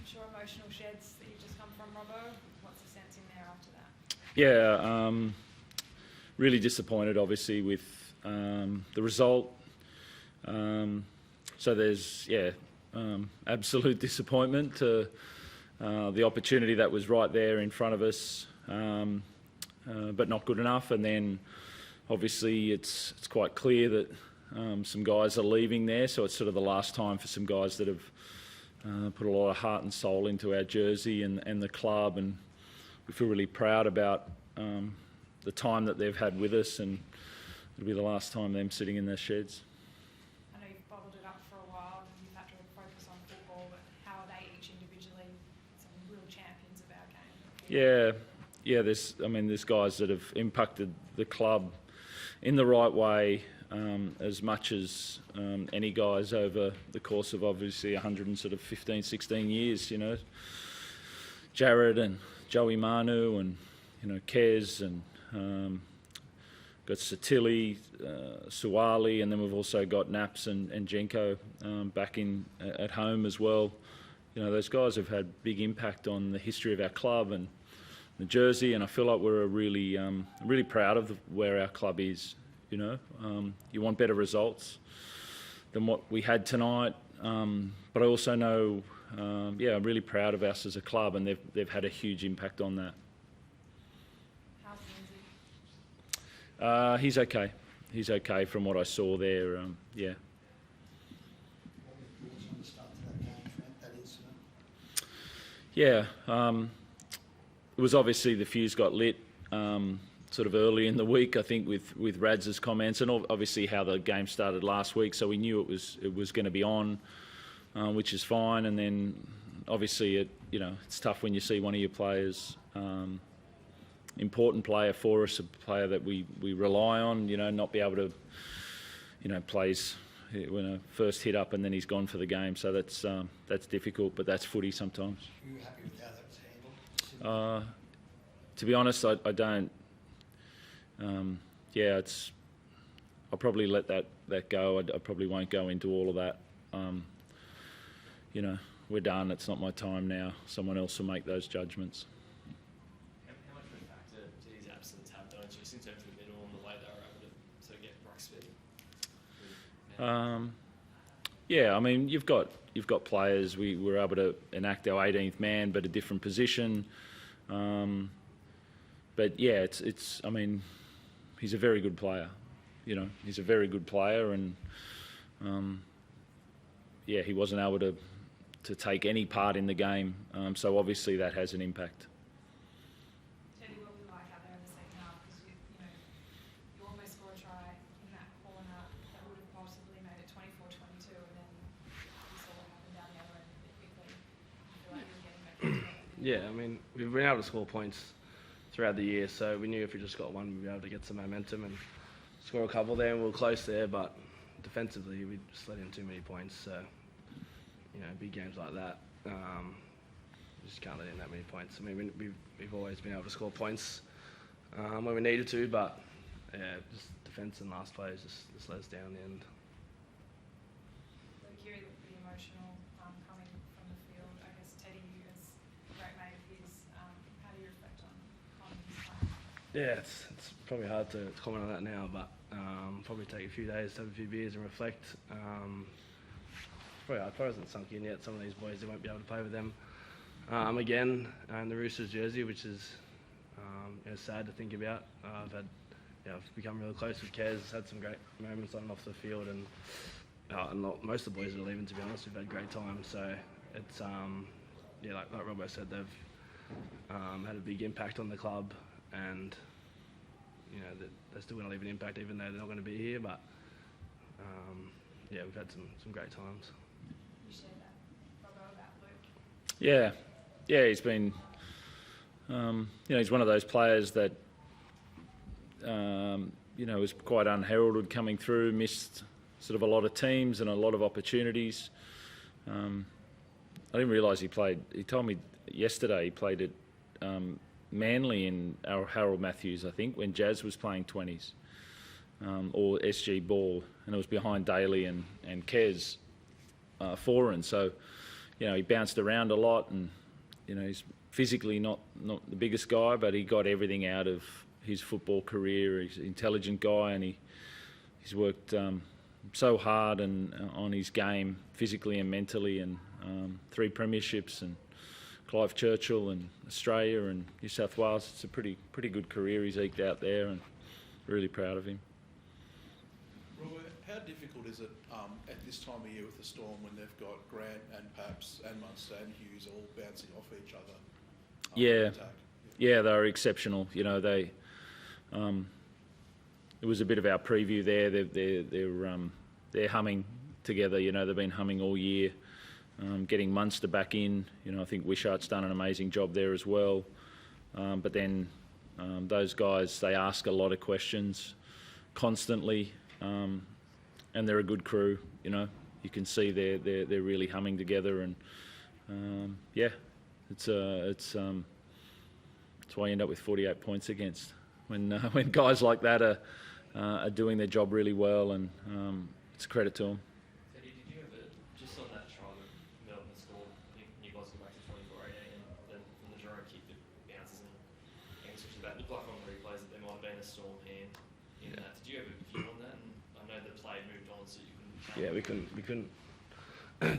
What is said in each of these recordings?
sure emotional sheds that you've just come from, Robbo. What's the sense in there after that? Yeah, really disappointed, obviously, with the result. So there's, absolute disappointment to the opportunity that was right there in front of us, but not good enough. And then, obviously, it's quite clear that some guys are leaving there, so it's sort of the last time for some guys that have put a lot of heart and soul into our jersey and the club, and we feel really proud about the time that they've had with us, and it'll be the last time them sitting in their sheds. I know you've bottled it up for a while and you've had to focus on football, but how are they each individually some real champions of our game? Yeah. There's guys that have impacted the club in the right way, as much as any guys over the course of obviously 115, 16 years. You know, Jared and Joey Manu and Kez and got Satili, Suwali, and then we've also got Naps and Jenko back in at home as well. Those guys have had big impact on the history of our club and the jersey, and I feel like we're really proud of where our club is. You want better results than what we had tonight, but I also know, I'm really proud of us as a club, and they've had a huge impact on that. How's Lindsay? He's okay. He's okay from what I saw there. What was your thoughts on the start to that game, Trent, that incident? It was obviously the fuse got lit sort of early in the week, I think, with Radz's comments, and obviously how the game started last week. So we knew it was going to be on, which is fine. And then obviously it's tough when you see one of your players, important player for us, a player that we rely on, not be able to, plays when a first hit up and then he's gone for the game. So that's difficult, but that's footy sometimes. Were you happy with how that was handled? To be honest, I don't. I'll probably let that go. I probably won't go into all of that. We're done. It's not my time now. Someone else will make those judgments. How much of a factor did his absence have, though, just in terms of the middle and the way they were able to sort of get ruck speed? You've got players. We were able to enact our 18th man, but a different position. He's a very good player. He's a very good player, and he wasn't able to take any part in the game. So obviously that has an impact. Teddy, what was it like out there in the second half? Because you almost scored a try in that corner that would have possibly made it 24-22, and then you saw what happened down the other end a bit quickly. I feel like you were getting back into it. Yeah, we've been able to score points throughout the year, so we knew if we just got one, we'd be able to get some momentum and score a couple there, and we were close there, but defensively we just let in too many points. So, big games like that, you just can't let in that many points. We've always been able to score points when we needed to, but just defence and last plays just let us down in the end. Kiri looked pretty emotional coming from the field. I guess Teddy, you as a great mate of his, how do you reflect on his time? Yeah, it's probably hard to comment on that now, but probably take a few days to have a few beers and reflect. Probably hasn't sunk in yet. Some of these boys, they won't be able to play with them again in the Roosters jersey, which is sad to think about. I've become really close with Kez, had some great moments on and off the field, and most of the boys that are leaving, to be honest, we've had great times. So it's like Robbo said, they've had a big impact on the club, and they're still going to leave an impact even though they're not going to be here. But we've had some great times. You share that, Robbo, about Luke? Yeah, he's been. He's one of those players that was quite unheralded coming through, missed sort of a lot of teams and a lot of opportunities. I didn't realise he played. He told me yesterday he played at Manly in our Harold Matthews, I think, when Jazz was playing 20s, or SG ball, and it was behind Daly and Kez foreign. So, he bounced around a lot, and he's physically not the biggest guy, but he got everything out of his football career. He's an intelligent guy, and he's worked so hard and on his game physically and mentally, and 3 premierships and Clive Churchill and Australia and New South Wales. It's a pretty good career he's eked out there, and really proud of him. Robbo, how difficult is it at this time of year with the Storm when they've got Grant and Paps and Munster and Hughes all bouncing off each other? Yeah. Attack? Yeah, they were exceptional. They it was a bit of our preview there. They're humming together. They've been humming all year. Getting Munster back in, I think Wishart's done an amazing job there as well. But then those guys, they ask a lot of questions constantly, and they're a good crew. You can see they're really humming together, and it's why you end up with 48 points against when guys like that are doing their job really well, and it's a credit to them. Teddy, did you ever, just on that try that Melbourne scored, I think you guys go back to 24-18, and then from the Jerome kick that bounces and switches back, it looked like on replays that there might have been a Storm hand in that. Did you ever view on that? And I know the play moved on, so you couldn't. Yeah, we couldn't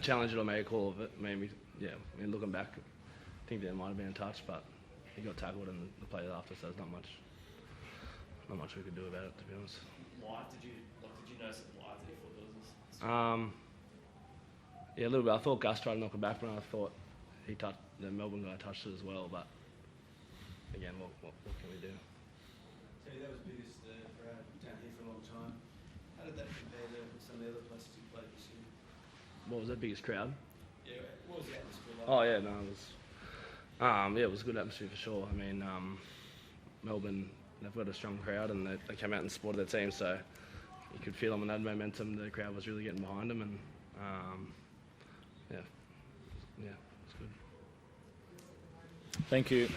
challenge it or make a call of it. Looking back, I think there might have been a touch, but he got tackled in the play after, so there's not much we could do about it, to be honest. Live, did you notice it live that he thought there was this? Yeah, a little bit. I thought Gus tried to knock it back, but I thought the Melbourne guy touched it as well. But again, what can we do? Teddy, that was biggest crowd down here for a long time. How did that compare to some of the other places you played this year? What was the biggest crowd? Yeah, what was the atmosphere like? Oh yeah, no, it was. It was a good atmosphere for sure. I mean, Melbourne, they've got a strong crowd, and they came out and supported their team, so you could feel them when they had momentum. The crowd was really getting behind them, and yeah, it's good. Thank you.